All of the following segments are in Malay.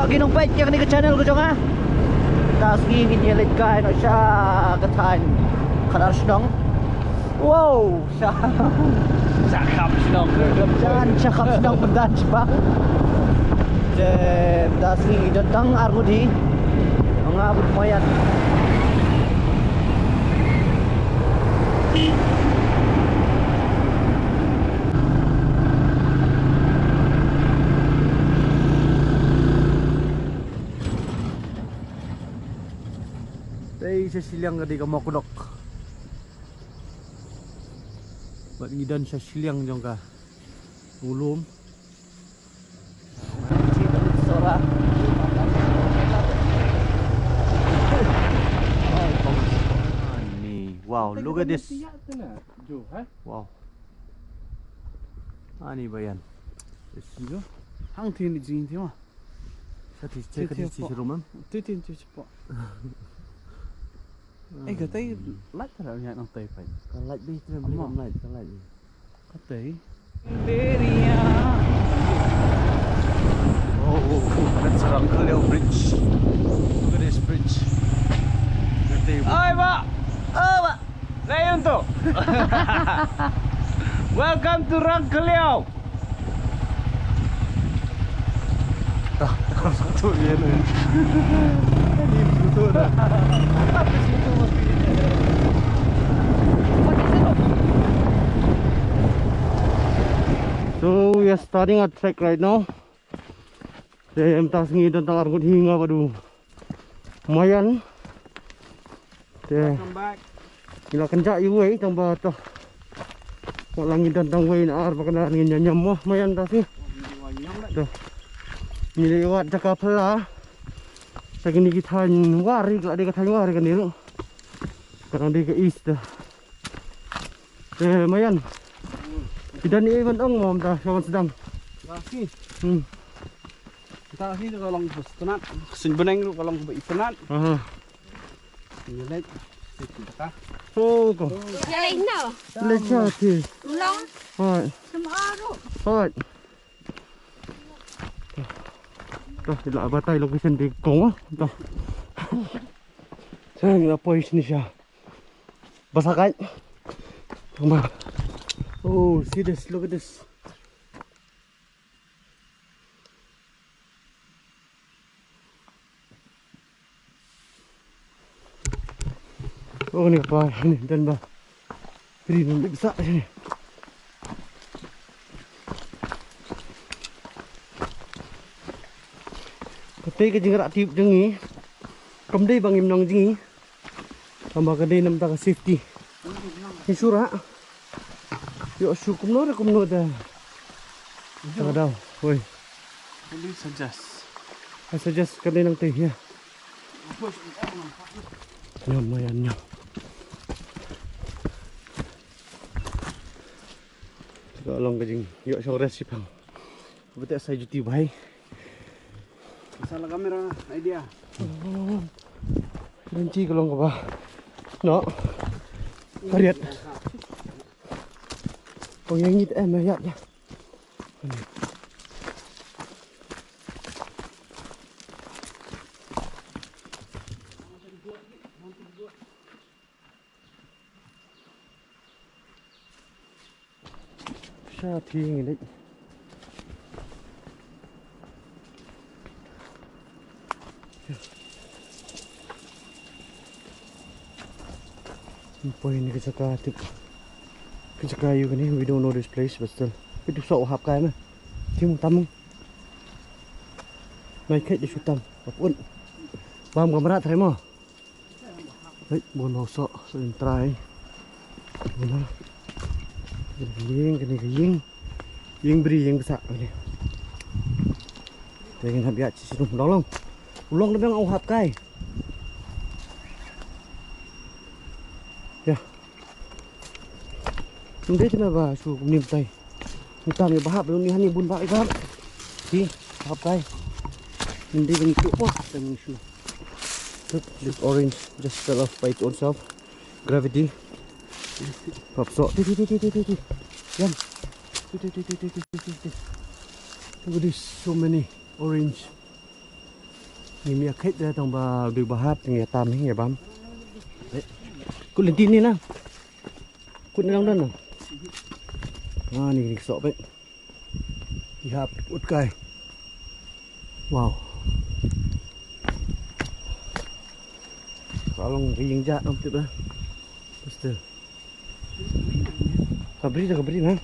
ginumpay kaya ni channel ko dyan ha. Tapos gingilit ka ano siya katahan Khatarshnong. Wow! Siya Khatarshnong. Siya Khatarshnong pundan siya pa. Tapos gingidontang armudi. Mga abot mo yan. Sa silyang gadi ka makudok. Ba't ngidan sa silyang dyan ka ulum. Wow, look at this. Wow. Ani ba yan? Hang tin ni jin tiwa. Sa si rumam. Tin po. Cái tay lách rồi nhặt nó tay phải. Còn lách đi, tôi mới làm lại, còn lách đi. Có tí. Oh, that's Rangkaleo Bridge. Look at this bridge. Oi, Pak. Oh, Pak. Ngayon to. Welcome to Rangkaleo. Satu dia ni. Ini betul dah. So we are starting our trek right now. Saya tak sengi tentang argut hingga padu. Lumayan. Come back. Kita kencak juga tambah tu. Mak langit tentang way nak berkenaan dengan nyam mah lumayan tak sih. Tuh. Ni lewat cakap pula. Saya ni kita wari kalau dia kata wari kan dia. Sekarang dia ke east dah. Lumayan. Kita ni event mau dah kawan sedang. Khasi. Kita lagi tu kalau bersenat, senbeneng tu kalau bersenat. Ini lek. Kita. Oh, kau. Jalan no. Lecah tu. Mlong. Hai. Semua tu. Hai. Dah tidak batai location di kong ah. Dah. Saya nak pois ni sya. Basakai. Tunggu. Oh, see this, look at this. Oh ni apa ni dan bah. Beri lebih besar sini. Ketik ke jengrak tip jengi. Kemdai bang Mlong jengi. Tambah kedai nam tak safety. Ni surah. Yo syukum no dah. Tak ada. Oi. Only suggest. I suggest kedai nang teh ya. Nyam mayan nyam. Tolong ke jing. Yo show recipe. Betul saya juti baik. Salah kamera idea. Benci kalau ke bah. No. Kariat. Kau yang ngit mayat ya. Syati ini. Poin ni kecaka tip. Kecaka you kan ni, we don't know this place but still. Itu sok hap kai mah. Tim tam. Mai kait di sutam. Apun. Bam kamera thai mo. Hei, bon ho sok so try. Bona. Ying kan ni ying. Ying beri ying besar ni. Tengin hab ya ci situ long. Ulong lebang au hap kai. Ya. Nunggu tu apa? Su nim tay. Kita ni bahap ni hani bun pak ikam. Di hap kai. Nanti kan itu apa? Tengok su. Look, this orange just fell off by its own self. Gravity. Pop so. Yum. Look at this, so many orange. Nhìn miệng khách ra thằng bà được bà hát nghe tam hay nghe bám. Đấy. Cút lên tin đi nào. Cút lên đâu nè. Nih sok bet. Lihat ut kai. Wow. Kalau riang jat om tu dah. Pasti. Kabri man.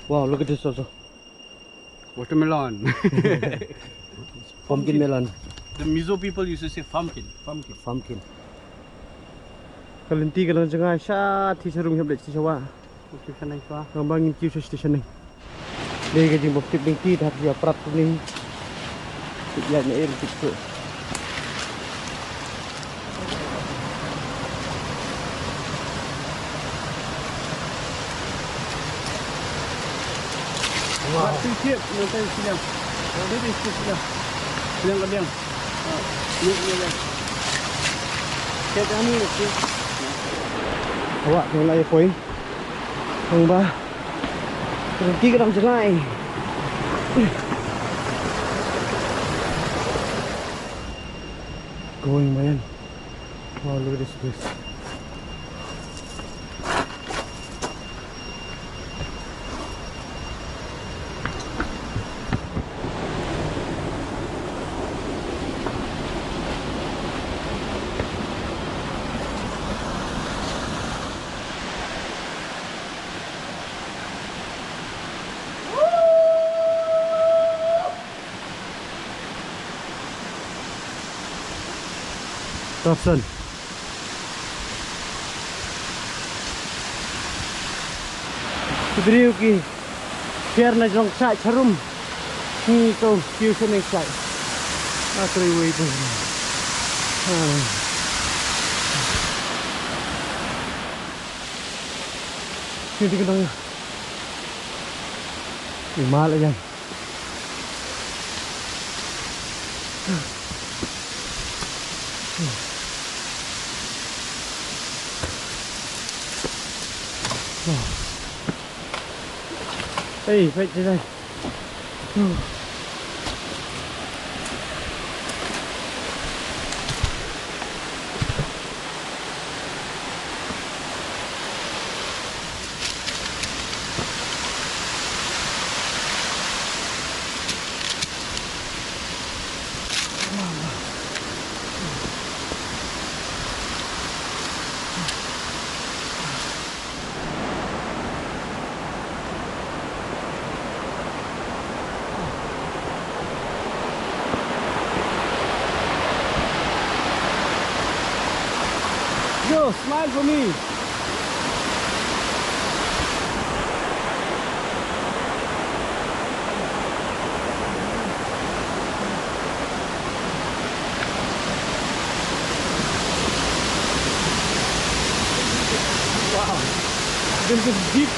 Wow, look at this also. Watermelon. Pumpkin melon. The Mizo people used to say pumpkin. Pumpkin. Kalenti kalau jangan sya ti sarung hiap lek sawa. Okay, can I go? Ngambangin kiu station ni. Dei gajing bok tip ning ti dah dia prat ni. Ya ni air tip tu. Wow. Siap, nanti siap. Ini siap. Siap. Ini. Kita ni okey. Awak tengok lagi poin. Hang ba. Berhenti ke dalam jengai. Going man. Wow, look at this place. Thompson. Video ki share na jong sa charum ni to fusion ni sa atri way to hindi ko nang imal yan. Hey, wait a minute. Yo, smile for me. Wow, this is deep.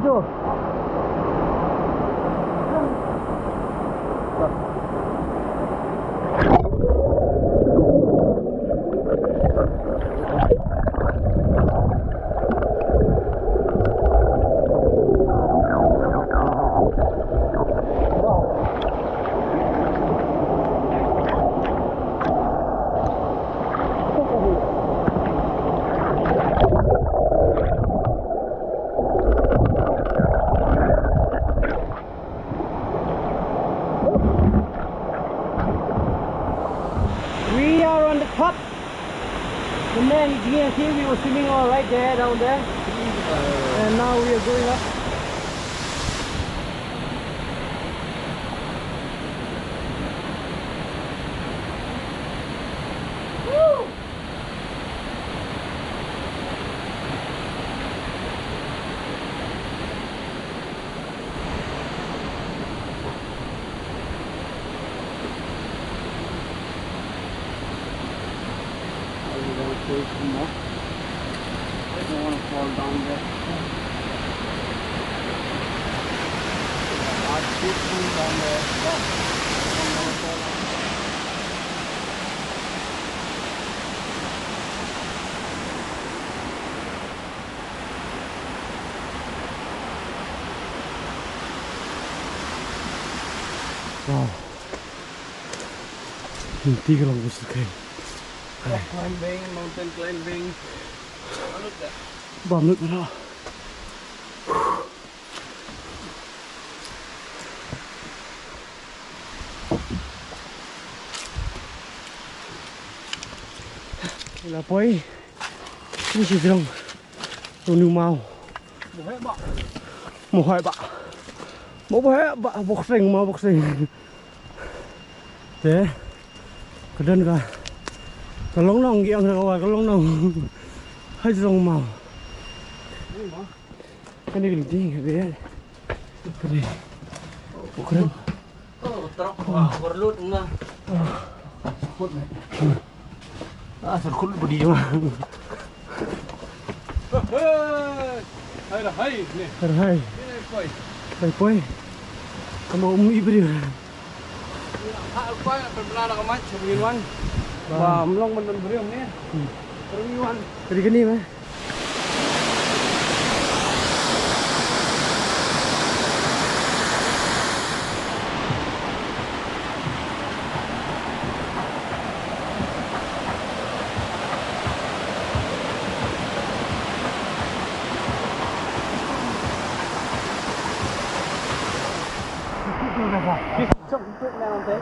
Jo. and see, we were swimming all right there, down there. And now we are going up. I don't want to fall down there. Hard foot down there. I don't want to fall down. Wow. Hindi ka lang gusto kayo. Rock climbing, mountain climbing. Look at that. Bangot mo na. Wala po eh. Hindi siya silang tunog mau. Buhay ba? Muhay ba? Muhay ba? Boxing, mau boxing. Thế. Cái đơn cả. Cái lông nòng kia rồi các cái lông nòng. Hay rồng màu. Cái này linh tinh cái bé. Cái này. Bộ cái đâu? Truk berlut enggak? Khut nih. Ah, serkut budi cuma. Hai dah hai nih. Hai. Ini koi. Hai poi. Kamu umi beri. Hak koi benar nak mat sebeginian. Wah, Mlong benar beri ni. Sebeginian. Jadi gini mah. Trong tuyết nào thế?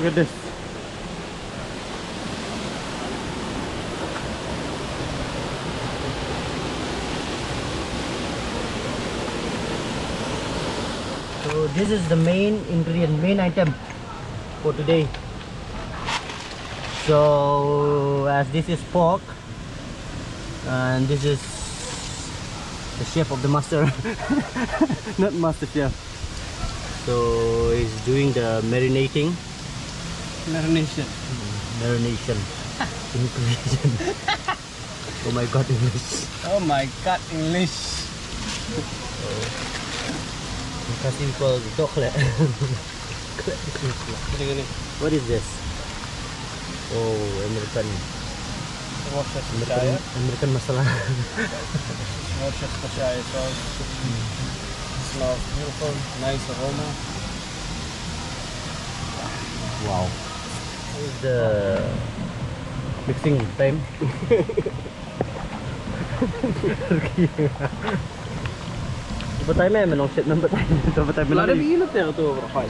Look at this. So this is the main ingredient, main item for today. So as this is pork and this is the chef of the master, not master chef. So he's doing the marinating. Marination. Marination. Inclusion. Oh my god, English. Oh my god, English. Khasi we call chocolate. What is this? Oh, American. American masala. Worcestershire sauce. Smells beautiful, nice aroma. Wow. This is the mixing time. Berapa time eh? Menong set berapa time? Berapa time? Ada bilat ya tu berapa?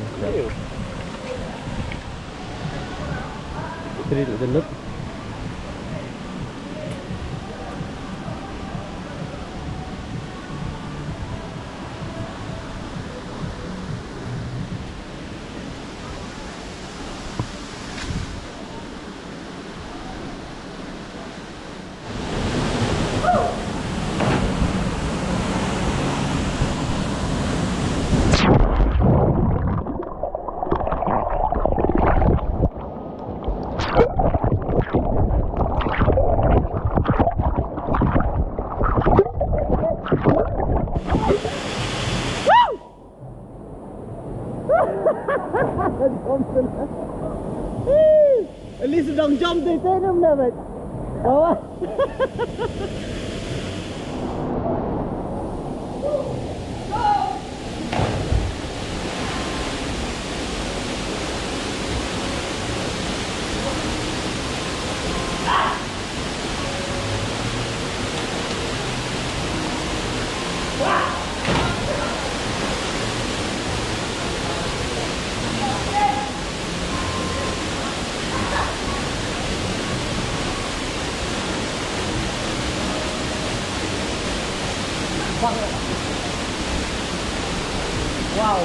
Three the look. Ini sedang jam tu, saya dah mendapat. Bawah. Wow.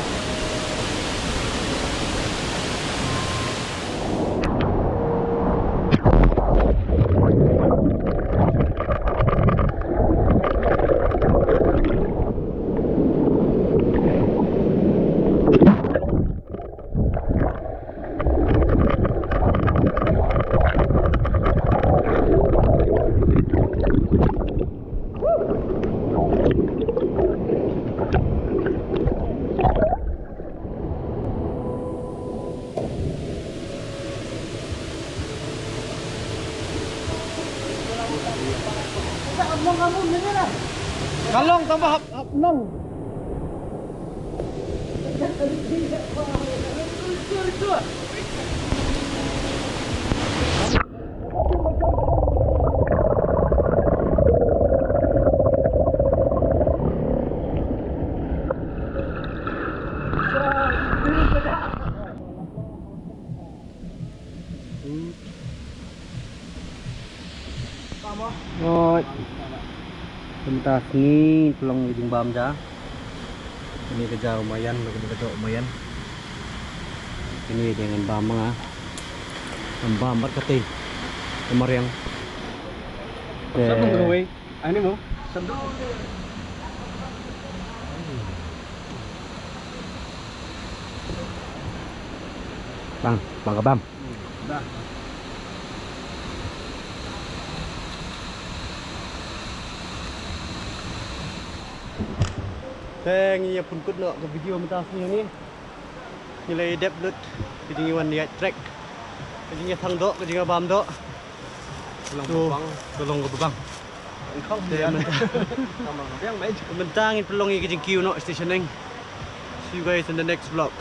Kalong tambah Mlong. Rồi. Pentas ni tulang ujung bam dah. Ini kerja lumayan, betul lumayan. Ini dengan bam ah. Bam berkati. Kemarin. Sambung dulu, ini mau. Sambung. Bang ke bam. Dah. Saya ingin pun kut nak ke video mentas ni. Nilai depth lut, kejingi wan niat track, kejingi thang dok, kejingi bam dok. Tolong ke bang. Không Saya thì sama yang baik. mentang pelongi kejing kiu no stationing. See you guys in the next vlog.